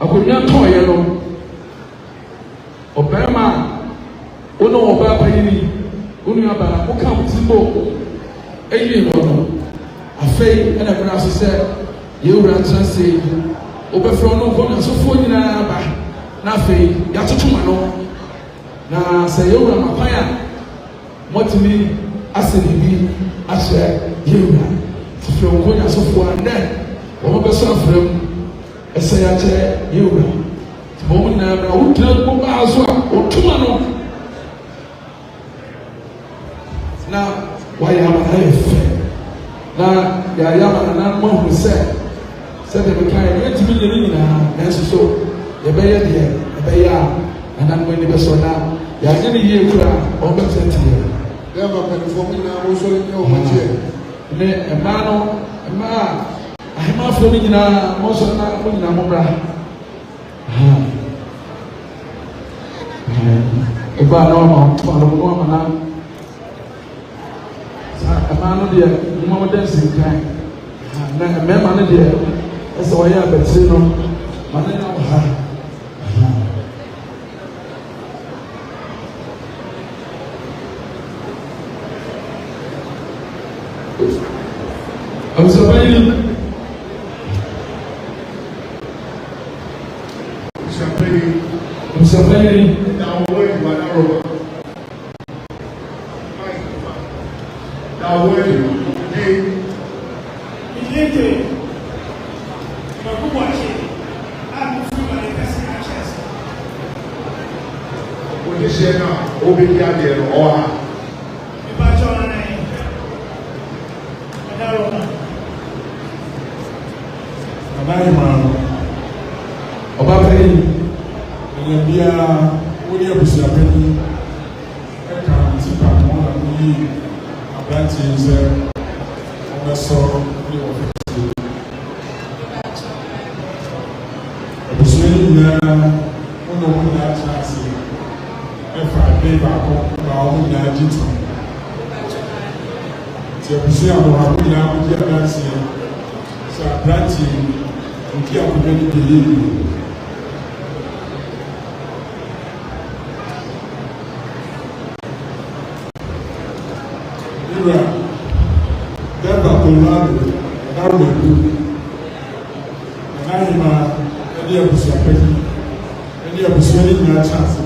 akonya toye no obema ono oba payini onu abana oka mtimbo eyi no afei ana bra so se yewura transe obefro no ko na so fo nyina ba na afei ya totuma no na se yewura mapaya motimi asenibi ahye yewura tofre ko na so fo ande wo be so afrem ese ya che yewura mo na bra utna ko ba so otuma no na waya ma efe na ya ma na mo hu se de be kai e timi ye ni na enso so ye be ye de e be ya na mo ni be so na ya je ni ye kura o be tete ye ya ma pe fo mi na mo so ni o ma je ne e ma no e ma ahema fo ni na mo so na mo ni na mo bra e ba no ma na amano de mo de sinkan na me ma ne de ese wo ya betri no ma ne na ha Msafiri na wewe bwana roho wewe ni ilete makubwa chini akufunga na kasi ya chesa odishena obidia de oha ibacho na naye adaro Abari mano obaferi bia wodi abusia pani eka tipa mo na ni abranti nze omeso ni ofisi abusia ni na ono mo na chance efa be ba ko ba o na jitu ti abusia mo ha ko na mo dia abranti so abranti nki akodo ni bi Deva Colorado, Darwin, Naima, any of the Sapeti, any of the Swelling chance.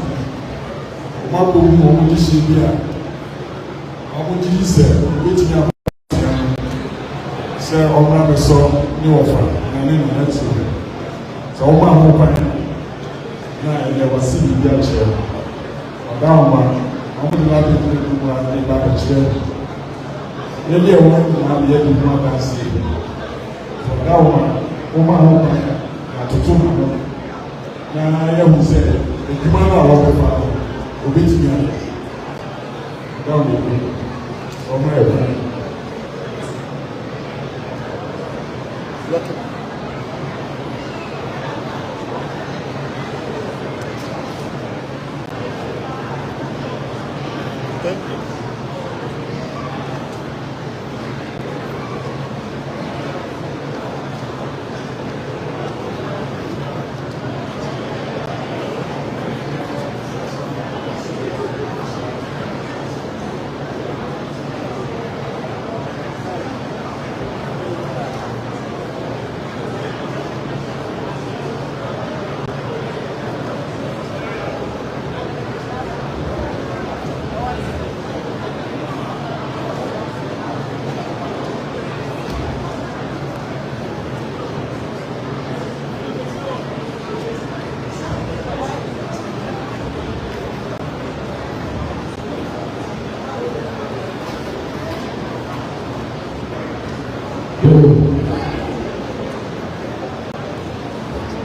Marco Momodia, Momodia said, waiting up, Sir Omar saw new offer, and then that's it. So Omar Mopan, now I never see the chair. Down one, I'm going to have to back a chair. Ele é o único na minha do mundo assim. Vou dar uma roupa na tutuma. Na eu vou dizer, o que manda a roupa para o bitinho. Dá pouco. Como é?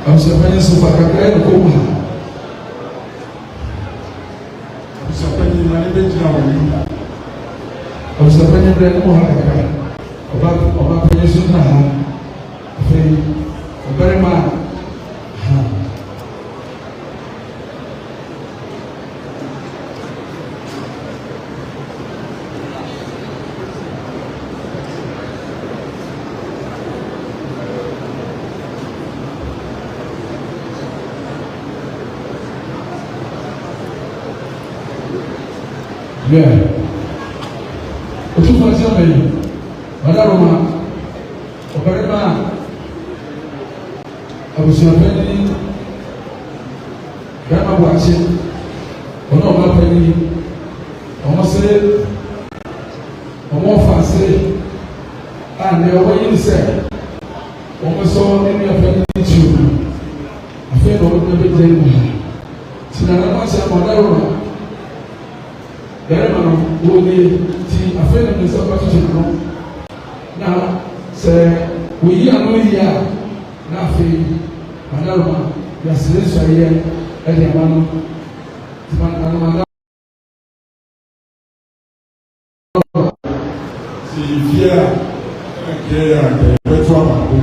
Você vai sofrer kakra no como Você pode ir mais bem de novo. você vai lembrar como kakra oba conheço na foi o barema Yeah. Otu fasi ọmọ Ọ̀dàrọ̀mà ọ̀bẹ̀rẹ̀mà abusuafẹ́ ní bẹ́ẹ̀ma bu àkyẹ ọ̀nà ọ̀bá pẹ́ ní ọmọ sẹ́ ọmọ ọ̀fà sẹ́ àná ọwọ́ yìí sẹ́ ọmọ sọ nínú ẹ̀fẹ́ ní tìǹ afẹ́ ní ọmọ bẹ́ẹ̀ jẹ́ ìmọ̀ tìǹà náà sẹ́ Ọ̀dàrọ̀mà bẹ́ẹ̀ma no wọ́n ní ti afẹ́ ní ọmọ sẹ́ ọ̀bá tó tìǹà náà na sɛ woyi ano yi a na afei Ọ̀dàrọ̀mà yasere nsɔyɛ ɛdi ama no tuma anamada. ti fie a ɛkɛ yɛ akɛ bɛtɔ ama oku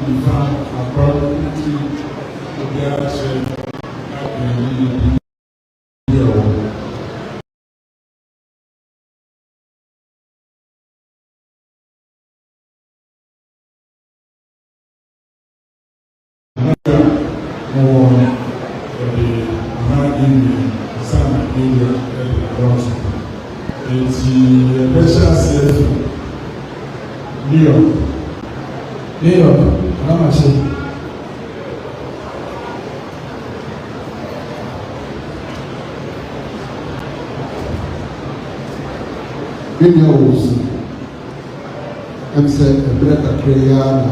nifa akɔ ti obi akyɛ akɛ yi bi ɛwɔ. New York, Ramase. Videos. I'm saying a better prayer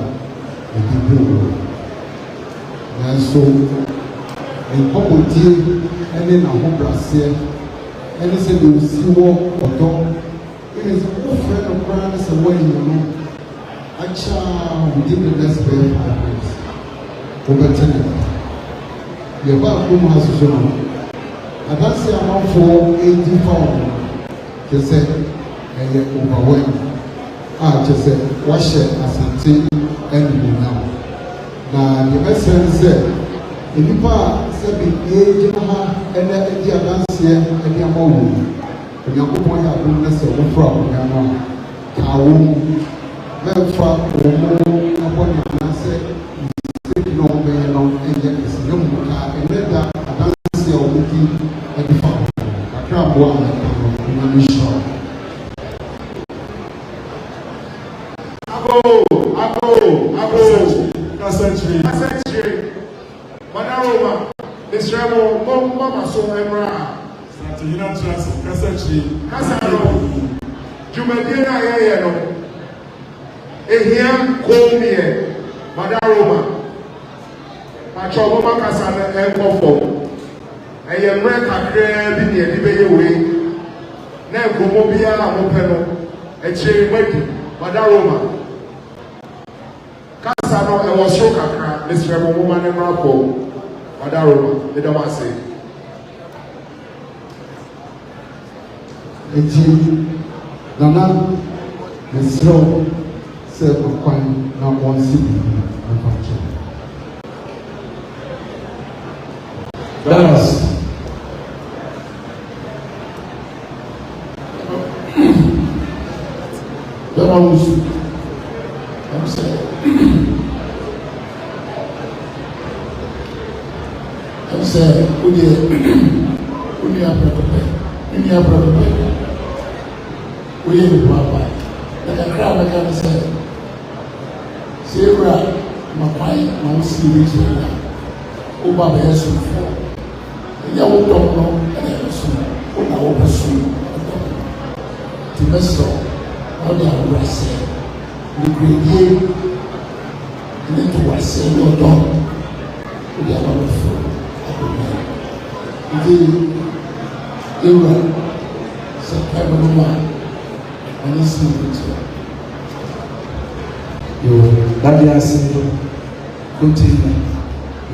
and people. And so, in Popotier, and in a home brassier, and it's a new seawall or dog. It is a friend of Christ away, you know. Within the next very 5 minutes. Over 10 minutes. The back room has shown. And that's the amount for 84. Just said, and yet overwhelmed. Just said, wash it as a team and now. Now, the message said, if you pass 7 age, and then the advance here, and the amount. And you're going to have a lesson from now. Mẹ́fà òun abọ́nyà n'asẹ́ ìsèkì náà ọ̀bẹ yẹn náà ẹ̀yẹ ẹ̀sìn yẹn mú ká ẹ̀mẹ́ta àdánsẹ́ ọ̀hún kí ẹ̀dí fà kàkà àbọ̀ àwọn ẹ̀ka ọ̀hún ní sọ̀. Abo Kasẹ́tìrì Ọ̀dàrọ̀mà Ìsirẹ́mù mọ́mọ́ so ẹ̀mọ́ra. Sàtìyínà Tíránsì Kasẹ́tìrì. Kásánù Jùmọ̀dé náà yẹ no. Ehia Komiye Ọ̀dàrọ̀mà Pàtó ọmọ kasa ẹ̀kọ́fọ̀ ẹ̀yẹ mìíràn kakra bí ní ẹni bẹ́yẹ wei náà nkùnmọ́ bí yá àwọn pẹ́ no ẹ̀kyẹ́ mẹ́kì Ọ̀dàrọ̀mà kasa no ẹ̀wọ̀ soro kakra ẹ̀sìrẹ̀ mọ́ mọ́ ní mìíràn kọ́ Ọ̀dàrọ̀mà ẹ̀dá wá sí. Eti nana ẹ̀sìrẹ̀ sɛ ɔkwan na wɔnsi bibi ɛfa kyɛ. Dallas. Bẹ́ẹ̀ni wọ́n sùn. Wọ́n sẹ́ ó ní apẹ̀pẹ̀ ó yẹ ìbò àpá ẹ̀ka kíra àbẹ̀ká ní sẹ́ sèwúrà màpáyé na wọ́n sì rí ìṣẹ̀lẹ̀ náà ó bá bẹ̀yẹ sùn fún ọ ẹ̀yẹ wọ́n dọ̀ ọ́ ẹ̀yẹ sùn ó nà wọ́n bẹ̀ sùn ọ̀dọ̀ tí bẹ́ sọ wọ́n dẹ̀ àwòrán sẹ́ nìgbèdé ní tó wà sẹ́ ní ọ̀dọ́ ó dẹ̀ àwọn ọ̀fọ̀ àbẹ̀mẹ́ ìdí ewúrà sẹ́ pẹ́ẹ́mẹ́ ló wà wọ́n sì rí ìṣẹ̀lẹ̀. Yo, dabi ase continue.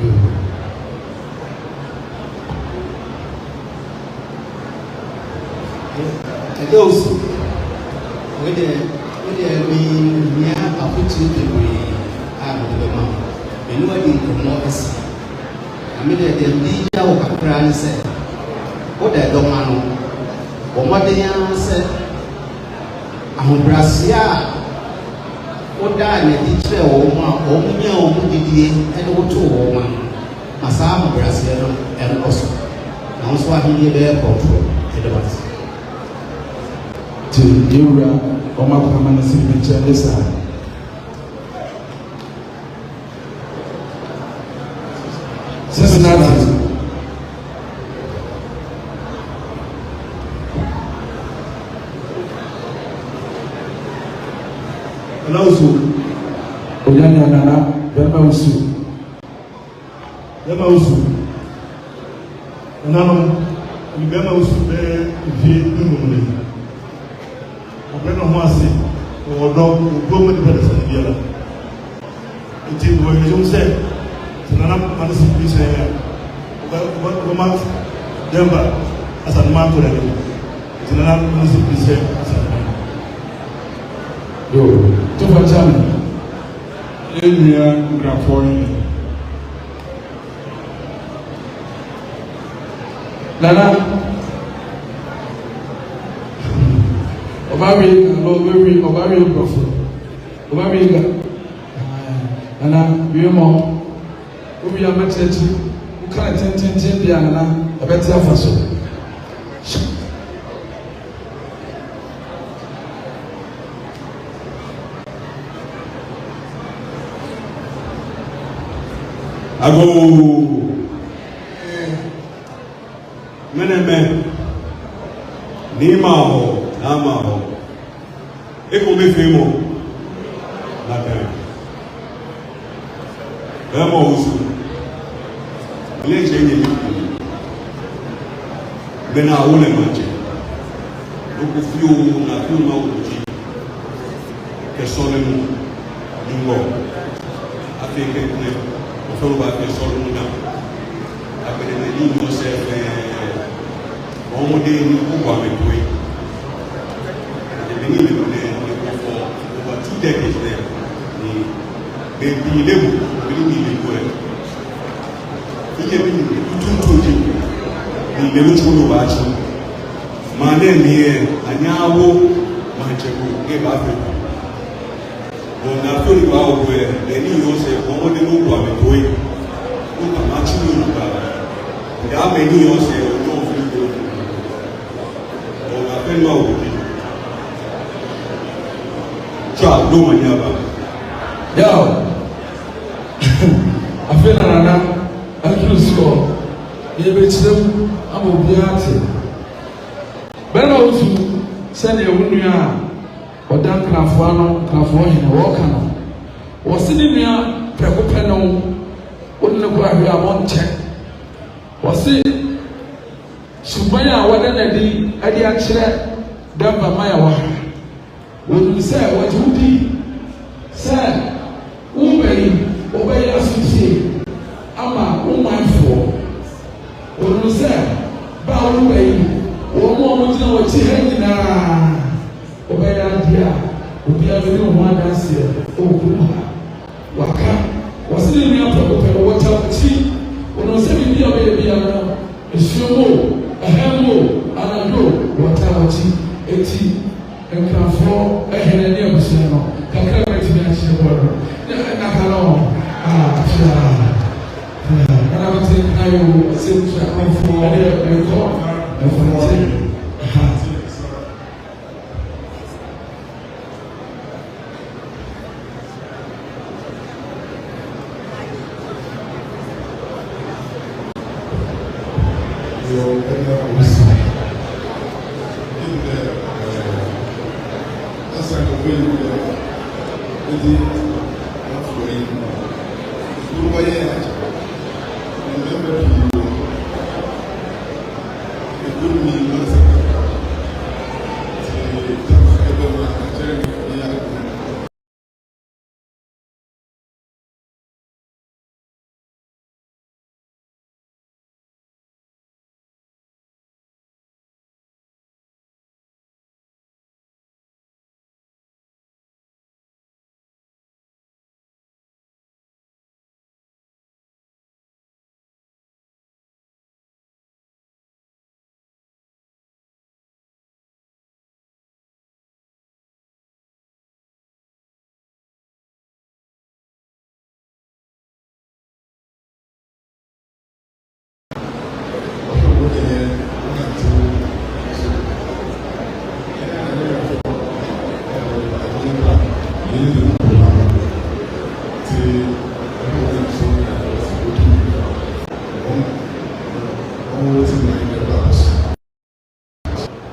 Yo. Those with me near opportunity are the mom. You know, I didn't know this. I mean, the media of a grand said, what I don't know. What they said, I'm Brazil. Oda na di kyerɛ wɔn a wɔn nyɛ wɔn didie ɛna wɔto wɔn a na saa ahobrɛaseɛ no ɛnkɔ so na nso ahenni bɛyɛ kɔntoro ɛde ba se. te yewura ɔmo akɔma ne si nkyɛn ne saa. Cincinnati. Alausu. Oyanya nana bɛrima usu. Bɛrima usu. Nananom bɛrima usu bɛɛ vie dunum ne. Ɔbɛn na ho ase ɔdɔ ɔdɔ mo de bɛ dɛsɛ ne biara. Eti wɔ yɛsɛm sɛ nanam ane si bi sɛ ɔbɛma Denver asanuma atɔ dɛ. Eti nanam ane si bi sɛ asanuma. Yo, tufa chami. Enua nkrafoɔ yi. Nana. Obawi profo. Obawi ga. Nana, biemo. Obi amachechi. Ukara tenten bia nana, abeti afaso. Ago meneme ni ma ho na ma ho eko me femo na ta bemo usu le chenye ni bena ule mache uko fio na fio ma uji ke sole mu ngo afike ne folo ba ke solo mu na akene ne ni no se ọmọdé ní gbogbo àmì tó yìí ẹ̀bí ní ìlú ní for over 2 decades there ní bẹ̀bí ilébù ní ìlú ẹ̀ níjẹ́ bí tuntun tó jì ní ìlú tó lò wá jù máa náà ní ẹ̀ ànyáwó máa jẹ́kù ní ìbá fẹ́ ọ̀nà tó ní wá ọgbọ̀ ẹ̀ ẹni ìlú ọ̀sẹ̀ ọmọdé ní gbogbo àmì tó yìí ó kà máa tí ní olùgbà ìdá àmì ní ọ̀sẹ̀ ọjọ́ òfin ìlú pẹ̀lú àwòrán tí a ló mọ̀ ní àbá. Yàwó, àfẹ́ nàrànà, àkìlù sọ̀, ìyẹ̀bẹ̀ kyerẹ́ mu, àmọ̀ òbíà tè. Bẹ́ẹ̀ni àwọn oṣù sẹ́ni ẹ̀wù nùyà ọ̀dà nkànàfọ́ àná, nkànàfọ́ ọ̀hìn ọ̀ọ́kà nọ. Wọ́n sì ní nùyà pẹ̀kú pẹ̀ nù, ó ní kó àhwẹ́ àmọ́ nkyẹn. Wọ́n sì ṣùgbọ́n yà wọ́n dẹ́ nàdí ẹ̀dí akyerẹ́ Denver maya wà. Wọ́n sẹ́ wọ́n ti wú di sẹ́ wọ́n bẹ̀yì wọ́n bẹ̀yì asosie ama wọ́n mọ̀ ẹ̀fọ́. Wọ́n sẹ́ báwo wọ́n bẹ̀yì wọ́n mú ọmọ gyina wọ́n ti hẹ́ nyinaa wọ́n bẹ̀yì adi a obi a bẹ̀rẹ̀ wọ́n adansi ẹ̀ ọ̀kú ha waka wọ́n sì ní ní apẹ̀kọ̀pẹ̀ wọ́n ta ọ̀kyi wọ́n sẹ́ bíbí a bẹ̀yẹ bíyà náà esuomo ẹ̀hẹ́mò anadwo wọ́n ta ọ̀kyi. Eti nkrafo ehene ne abusua no kakra beti na akyere bɔdo na kala o afia kana beti ayo se twa afo ade ekɔ efonte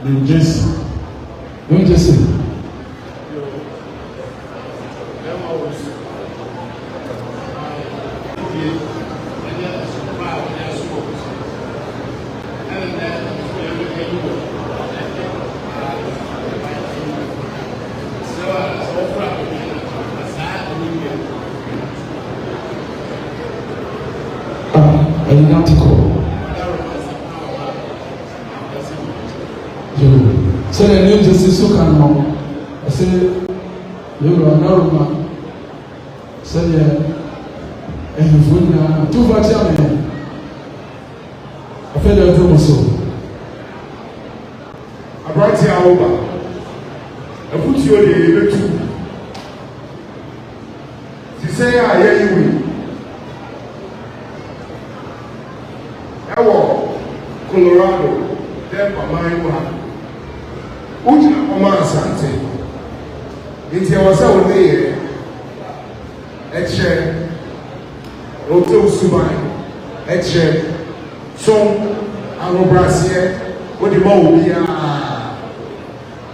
New Jersey. New Jersey. So the New Jersey so can know. I say you are normal. So and when two vaccine, I feel the room so. I brought you over. I put you on the two. She say I hear you win. Colorado, Denver, Miami. Ujina ọma asante nti awasa wole ye eche ote usuban eche son arobrasie odi ma obi a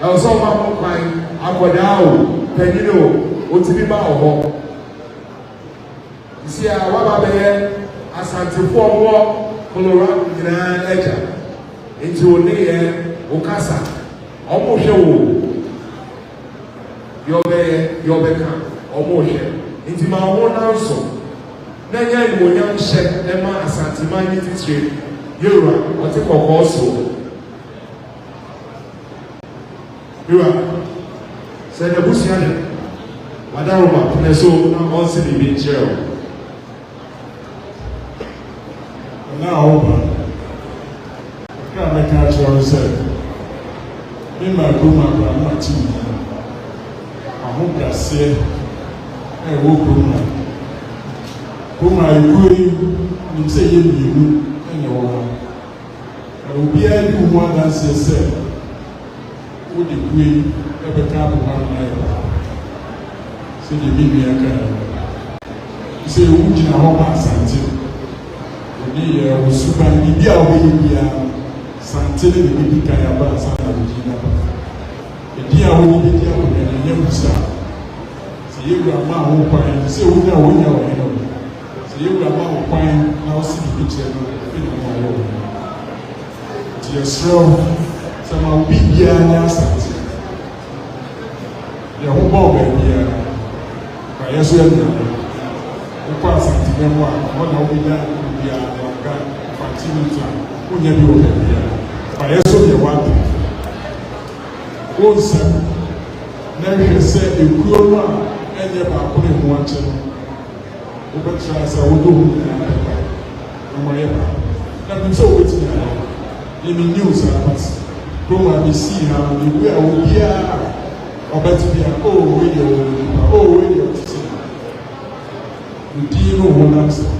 awasa ma mo kwan akoda o panino otibi ma oho isi a waba be asante fo mo Colorado nyina eja nti wole ye okasa ọmọ hwẹ wo yọbẹ ka ọmọ hwẹ nti ma wọn nan so na nya ìwònyam hyẹ ẹma asanteman ní titire yorùbá ọtí kọkọọ so yorùbá sẹ ẹ busua ni wadaroma pẹlẹ so na wọn si bìbí nkyerẹ o. Ọ̀nà àwọn ọba ọ̀kà mẹ́ka akyerẹ sẹ. Mima Goma Brahma team, Amugase, and Wokuma. Goma, you say you and your one. I will be able to one as you said. Would the queen ever come one night? Say the baby I can. Say, would you know how Santi? The was super Libya away. Santele de bibi kaya ba sana bujina ba. Edi a woni bi dia ko na nya musa. Se yewura ma ho kwan, se wunya wonya wo he no. Se yewura ma ho kwan na o si bi kire no, e no ma wo. Ti yesro sama obi bia nya asante. Ya ho ba ba bia. Ba yeso ya na. Ko asante be mo a, mo na obi da bia na ga continue unya bi wo bia. By so the one also never said a cura and never put him watching over tries I would do nothing so with in the news go and see how we will be or better be a radio to see. You do know what I'm saying.